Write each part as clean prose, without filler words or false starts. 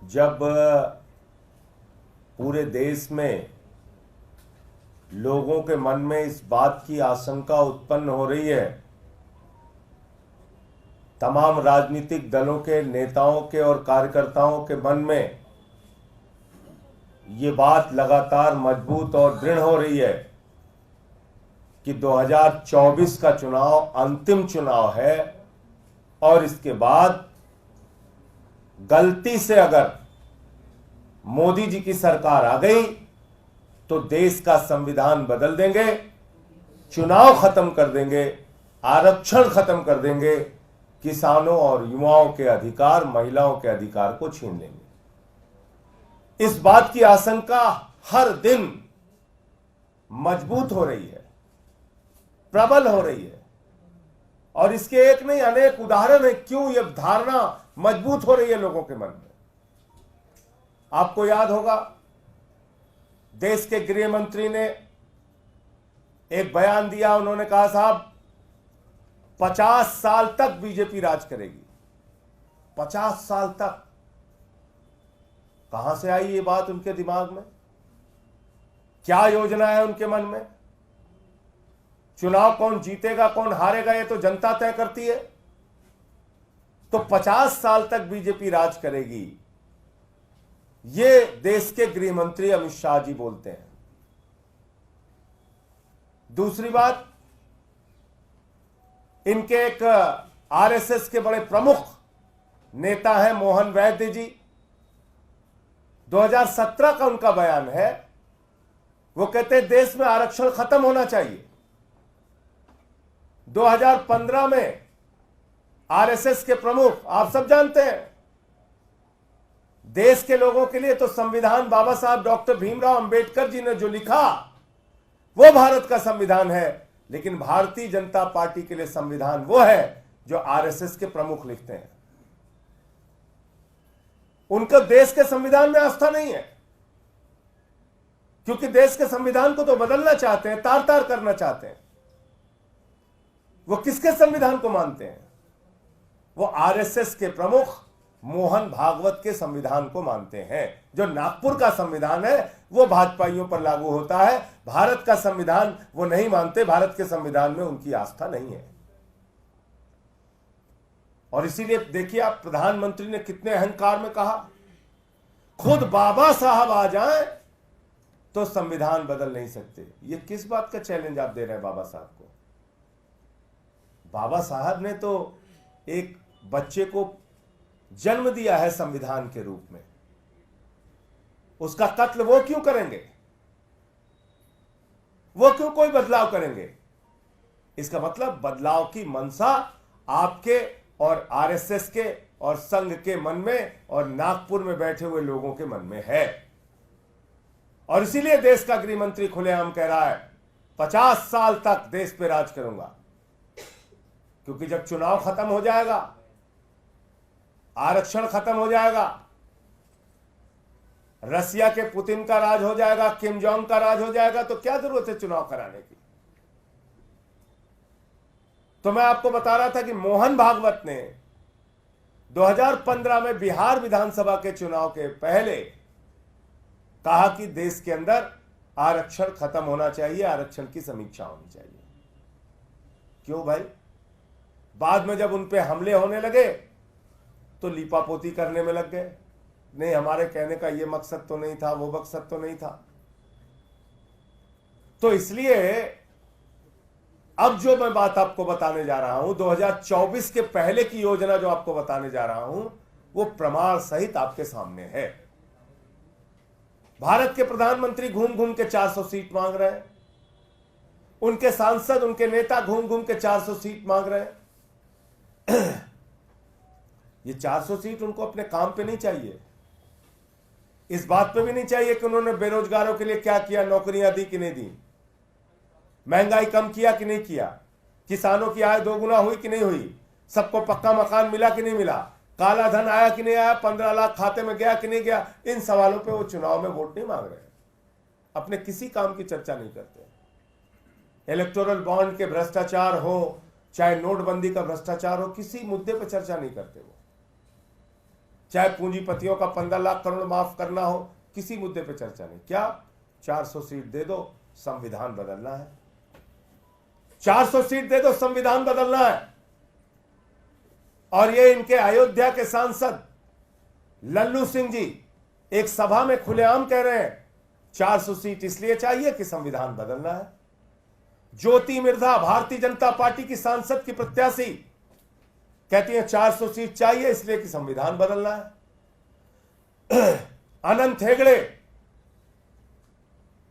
जब पूरे देश में लोगों के मन में इस बात की आशंका उत्पन्न हो रही है, तमाम राजनीतिक दलों के नेताओं के और कार्यकर्ताओं के मन में ये बात लगातार मजबूत और दृढ़ हो रही है कि 2024 का चुनाव अंतिम चुनाव है और इसके बाद गलती से अगर मोदी जी की सरकार आ गई तो देश का संविधान बदल देंगे, चुनाव खत्म कर देंगे, आरक्षण खत्म कर देंगे, किसानों और युवाओं के अधिकार, महिलाओं के अधिकार को छीन लेंगे। इस बात की आशंका हर दिन मजबूत हो रही है, प्रबल हो रही है और इसके एक नहीं अनेक उदाहरण है क्यों यह धारणा मजबूत हो रही है लोगों के मन में। आपको याद होगा, देश के गृह मंत्री ने एक बयान दिया। उन्होंने कहा, साहब 50 साल तक बीजेपी राज करेगी। 50 साल तक। कहां से आई ये बात उनके दिमाग में? क्या योजना है उनके मन में? चुनाव कौन जीतेगा कौन हारेगा ये तो जनता तय करती है। तो 50 साल तक बीजेपी राज करेगी, ये देश के गृह मंत्री अमित शाह जी बोलते हैं। दूसरी बात, इनके एक आरएसएस के बड़े प्रमुख नेता हैं मोहन वैद्य जी। 2017 का उनका बयान है, वो कहते हैं देश में आरक्षण खत्म होना चाहिए। 2015 में आरएसएस के प्रमुख, आप सब जानते हैं, देश के लोगों के लिए तो संविधान बाबा साहब डॉक्टर भीमराव अंबेडकर जी ने जो लिखा वो भारत का संविधान है, लेकिन भारतीय जनता पार्टी के लिए संविधान वो है जो आरएसएस के प्रमुख लिखते हैं। उनको देश के संविधान में आस्था नहीं है, क्योंकि देश के संविधान को तो बदलना चाहते हैं, तार तार करना चाहते हैं। वो किसके संविधान को मानते हैं? वो आरएसएस के प्रमुख मोहन भागवत के संविधान को मानते हैं। जो नागपुर का संविधान है वो भाजपाइयों पर लागू होता है, भारत का संविधान वो नहीं मानते, भारत के संविधान में उनकी आस्था नहीं है। और इसीलिए देखिए आप, प्रधानमंत्री ने कितने अहंकार में कहा, खुद बाबा साहब आ जाएं तो संविधान बदल नहीं सकते। ये किस बात का चैलेंज आप दे रहे हैं बाबा साहब को? बाबा साहब ने तो एक बच्चे को जन्म दिया है संविधान के रूप में, उसका कत्ल वो क्यों करेंगे? वो क्यों कोई बदलाव करेंगे? इसका मतलब बदलाव की मंशा आपके और आरएसएस के और संघ के मन में और नागपुर में बैठे हुए लोगों के मन में है। और इसीलिए देश का गृह मंत्री खुलेआम कह रहा है 50 साल तक देश पे राज करूंगा, क्योंकि जब चुनाव खत्म हो जाएगा, आरक्षण खत्म हो जाएगा, रसिया के पुतिन का राज हो जाएगा, किम जोंग का राज हो जाएगा, तो क्या जरूरत है चुनाव कराने की? तो मैं आपको बता रहा था कि मोहन भागवत ने 2015 में बिहार विधानसभा के चुनाव के पहले कहा कि देश के अंदर आरक्षण खत्म होना चाहिए, आरक्षण की समीक्षा होनी चाहिए। क्यों भाई? बाद में जब उन पे हमले होने लगे तो लीपापोती करने में लग गए। नहीं, हमारे कहने का ये मकसद तो नहीं था, वो मकसद तो नहीं था। तो इसलिए अब जो मैं बात आपको बताने जा रहा हूं, 2024 के पहले की योजना जो आपको बताने जा रहा हूं, वो प्रमाण सहित आपके सामने है। भारत के प्रधानमंत्री घूम घूम के 400 सीट मांग रहे हैं, उनके सांसद, उनके नेता घूम घूम के 400 सीट मांग रहे हैं। ये 400 सीट उनको अपने काम पे नहीं चाहिए, इस बात पे भी नहीं चाहिए कि उन्होंने बेरोजगारों के लिए क्या किया, नौकरियां दी कि नहीं दी, महंगाई कम किया कि नहीं किया, किसानों की आय 2 गुना हुई कि नहीं हुई, सबको पक्का मकान मिला कि नहीं मिला, काला धन आया कि नहीं आया, 15 लाख खाते में गया कि नहीं गया। इन सवालों पे वो चुनाव में वोट नहीं मांग रहे, अपने किसी काम की चर्चा नहीं करते। इलेक्टोरल बॉन्ड के भ्रष्टाचार हो, चाहे नोटबंदी का भ्रष्टाचार हो, किसी मुद्दे पर चर्चा नहीं करते वो। चाहे पूंजीपतियों का 15 लाख करोड़ माफ करना हो, किसी मुद्दे पे चर्चा नहीं। क्या 400 सीट दे दो, संविधान बदलना है। 400 सीट दे दो, संविधान बदलना है। और ये इनके अयोध्या के सांसद लल्लू सिंह जी एक सभा में खुलेआम कह रहे हैं 400 सीट इसलिए चाहिए कि संविधान बदलना है। ज्योति मिर्धा, भारतीय जनता पार्टी की सांसद की प्रत्याशी, कहती है 400 सीट चाहिए इसलिए कि संविधान बदलना है। अनंत हेगड़े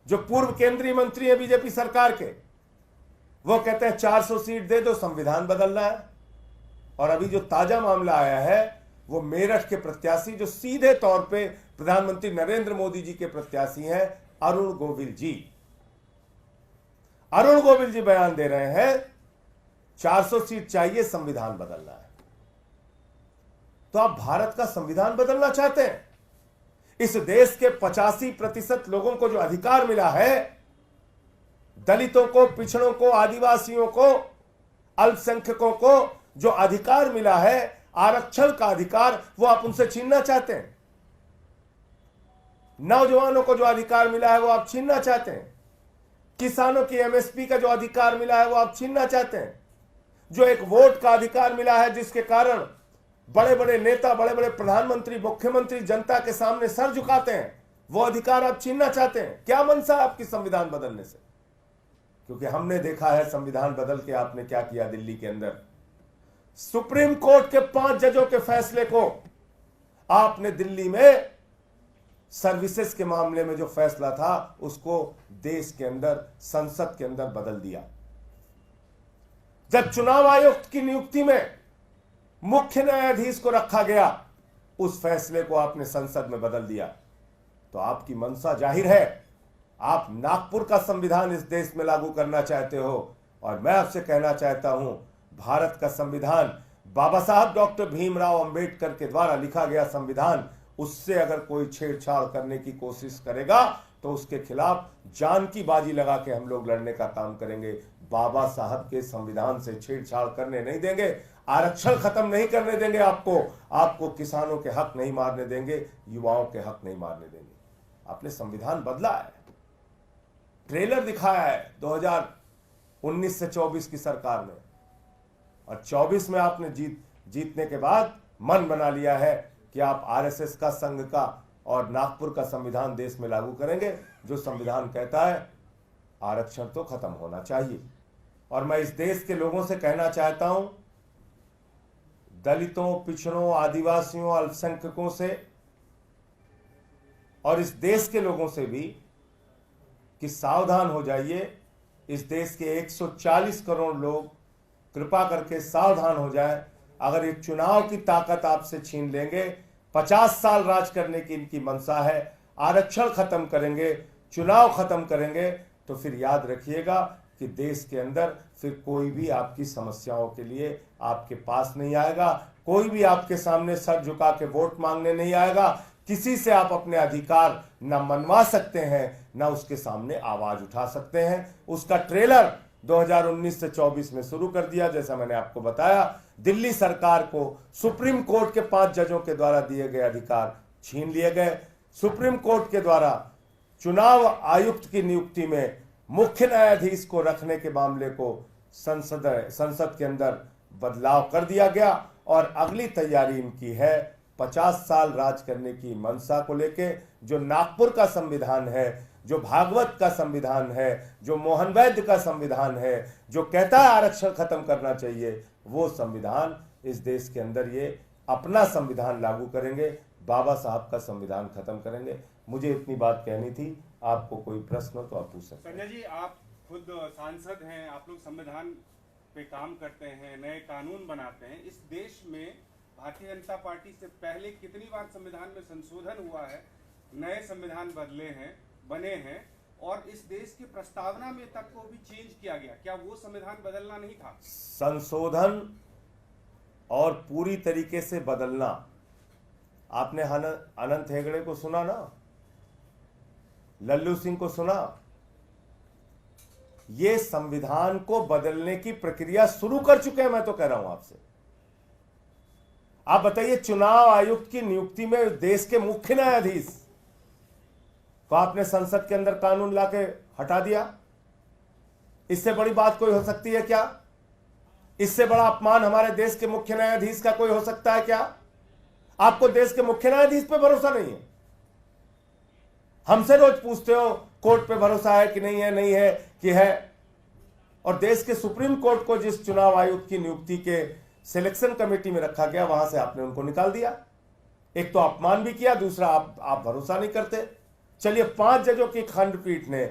जो पूर्व केंद्रीय मंत्री है बीजेपी सरकार के, वो कहते हैं 400 सीट दे दो, संविधान बदलना है। और अभी जो ताजा मामला आया है वो मेरठ के प्रत्याशी जो सीधे तौर पे प्रधानमंत्री नरेंद्र मोदी जी के प्रत्याशी हैं, अरुण गोविल जी। अरुण गोविल जी बयान दे रहे हैं 400 सीट चाहिए, संविधान बदलना है। तो आप भारत का संविधान बदलना चाहते हैं? इस देश के 85% लोगों को जो अधिकार मिला है, दलितों को, पिछड़ों को, आदिवासियों को, अल्पसंख्यकों को जो अधिकार मिला है, आरक्षण का अधिकार, वो आप उनसे छीनना चाहते हैं। नौजवानों को जो अधिकार मिला है वो आप छीनना चाहते हैं। किसानों की एमएसपी का जो अधिकार मिला है वो आप छीनना चाहते हैं। जो एक वोट का अधिकार मिला है जिसके कारण बड़े बड़े नेता, बड़े बड़े प्रधानमंत्री, मुख्यमंत्री जनता के सामने सर झुकाते हैं, वो अधिकार आप छीनना चाहते हैं। क्या मनसा है आपकी संविधान बदलने से? क्योंकि हमने देखा है संविधान बदल के आपने क्या किया दिल्ली के अंदर। सुप्रीम कोर्ट के 5 जजों के फैसले को आपने दिल्ली में सर्विसेज के मामले में जो फैसला था उसको देश के अंदर, संसद के अंदर बदल दिया। जब चुनाव आयुक्त की नियुक्ति में मुख्य न्यायाधीश को रखा गया, उस फैसले को आपने संसद में बदल दिया। तो आपकी मंशा जाहिर है, आप नागपुर का संविधान इस देश में लागू करना चाहते हो। और मैं आपसे कहना चाहता हूं, भारत का संविधान, बाबा साहब डॉक्टर भीमराव अंबेडकर के द्वारा लिखा गया संविधान, उससे अगर कोई छेड़छाड़ करने की कोशिश करेगा तो उसके खिलाफ जान की बाजी लगा के हम लोग लड़ने का काम करेंगे। बाबा साहब के संविधान से छेड़छाड़ करने नहीं देंगे, आरक्षण खत्म नहीं करने देंगे, आपको किसानों के हक नहीं मारने देंगे, युवाओं के हक नहीं मारने देंगे। आपने संविधान बदला है, ट्रेलर दिखाया है 2019 से 24 की सरकार ने, और 24 में आपने जीतने के बाद मन बना लिया है कि आप आरएसएस का, संघ का और नागपुर का संविधान देश में लागू करेंगे, जो संविधान कहता है आरक्षण तो खत्म होना चाहिए। और मैं इस देश के लोगों से कहना चाहता हूं, दलितों, पिछड़ों, आदिवासियों, अल्पसंख्यकों से और इस देश के लोगों से भी कि सावधान हो जाइए। इस देश के 140 करोड़ लोग कृपा करके सावधान हो जाए। अगर ये चुनाव की ताकत आपसे छीन लेंगे, 50 साल राज करने की इनकी मंशा है, आरक्षण खत्म करेंगे, चुनाव खत्म करेंगे, तो फिर याद रखिएगा कि देश के अंदर फिर कोई भी आपकी समस्याओं के लिए आपके पास नहीं आएगा, कोई भी आपके सामने सर झुका के वोट मांगने नहीं आएगा। किसी से आप अपने अधिकार न मनवा सकते हैं, न उसके सामने आवाज उठा सकते हैं। उसका ट्रेलर 2019 से 24 में शुरू कर दिया। जैसा मैंने आपको बताया, दिल्ली सरकार को सुप्रीम कोर्ट के 5 जजों के द्वारा दिए गए अधिकार छीन लिए गए। सुप्रीम कोर्ट के द्वारा चुनाव आयुक्त की नियुक्ति में मुख्य न्यायाधीश को रखने के मामले को संसद के अंदर बदलाव कर दिया गया। और अगली तैयारी इनकी है 50 साल राज करने की मंशा को लेके। जो नागपुर का संविधान है, जो भागवत का संविधान है, जो मोहन वैद्य का संविधान है, जो कहता है आरक्षण खत्म करना चाहिए, वो संविधान इस देश के अंदर ये अपना संविधान लागू करेंगे, बाबा साहब का संविधान खत्म करेंगे। मुझे इतनी बात कहनी थी। आपको कोई प्रश्न हो तो आप पूछ सकते हैं। संजय जी, आप खुद सांसद हैं, आप लोग संविधान पे काम करते हैं, नए कानून बनाते हैं। इस देश में भारतीय जनता पार्टी से पहले कितनी बार संविधान में संशोधन हुआ है, नए संविधान बने हैं, और इस देश की प्रस्तावना में तक को भी चेंज किया गया। क्या वो संविधान बदलना नहीं था? संशोधन और पूरी तरीके से बदलना, आपने अनंत हेगड़े को सुना ना, लल्लू सिंह को सुना। ये संविधान को बदलने की प्रक्रिया शुरू कर चुके हैं। मैं तो कह रहा हूं आपसे, आप बताइए, चुनाव आयुक्त की नियुक्ति में देश के मुख्य न्यायाधीश को आपने संसद के अंदर कानून लाके हटा दिया। इससे बड़ी बात कोई हो सकती है क्या? इससे बड़ा अपमान हमारे देश के मुख्य न्यायाधीश का कोई हो सकता है क्या? आपको देश के मुख्य न्यायाधीश पे भरोसा नहीं है? हमसे रोज पूछते हो कोर्ट पे भरोसा है कि नहीं है, नहीं है कि है। और देश के सुप्रीम कोर्ट को जिस चुनाव आयुक्त की नियुक्ति के सिलेक्शन कमेटी में रखा गया, वहां से आपने उनको निकाल दिया। एक तो अपमान भी किया, दूसरा आप भरोसा नहीं करते। चलिए, 5 जजों की खंडपीठ ने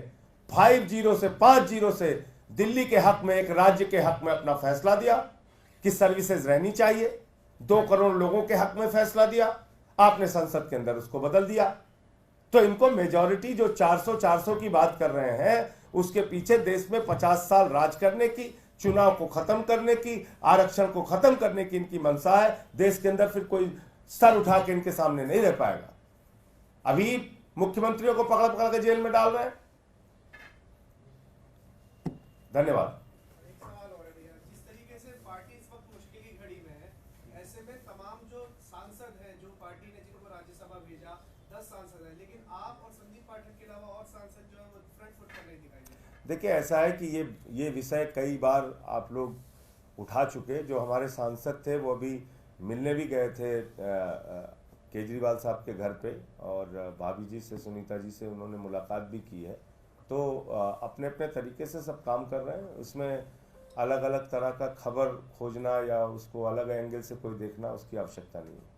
5-0 से 5-0 से दिल्ली के हक में, एक राज्य के हक में अपना फैसला दिया कि सर्विसेज रहनी चाहिए। 2 करोड़ लोगों के हक में फैसला दिया, आपने संसद के अंदर उसको बदल दिया। तो इनको मेजॉरिटी जो 400 की बात कर रहे हैं, उसके पीछे देश में 50 साल राज करने की, चुनाव को खत्म करने की, आरक्षण को खत्म करने की इनकी मंशा है। देश के अंदर फिर कोई सर उठा के इनके सामने नहीं रह पाएगा। अभी मुख्यमंत्रियों को पकड़ पकड़ के जेल में डाल रहे हैं। धन्यवाद। एक सवाल और है भैया, जिस तरीके से पार्टी इस वक्त मुश्किल की घड़ी में है, ऐसे में तमाम जो सांसद हैं, जो पार्टी ने जिनको राज्यसभा भेजा, 10 सांसद हैं, लेकिन आप और संदीप पाठक के अलावा और सांसद जो है वो फ्रंट फुट पर नहीं दिखाई दे रहे। देखिए, ऐसा है कि ये विषय कई बार आप लोग उठा चुके। जो हमारे सांसद थे वो अभी मिलने भी गए थे केजरीवाल साहब के घर पे, और भाभी जी से, सुनीता जी से उन्होंने मुलाकात भी की है। तो अपने अपने तरीके से सब काम कर रहे हैं। उसमें अलग अलग तरह का खबर खोजना या उसको अलग एंगल से कोई देखना, उसकी आवश्यकता नहीं है।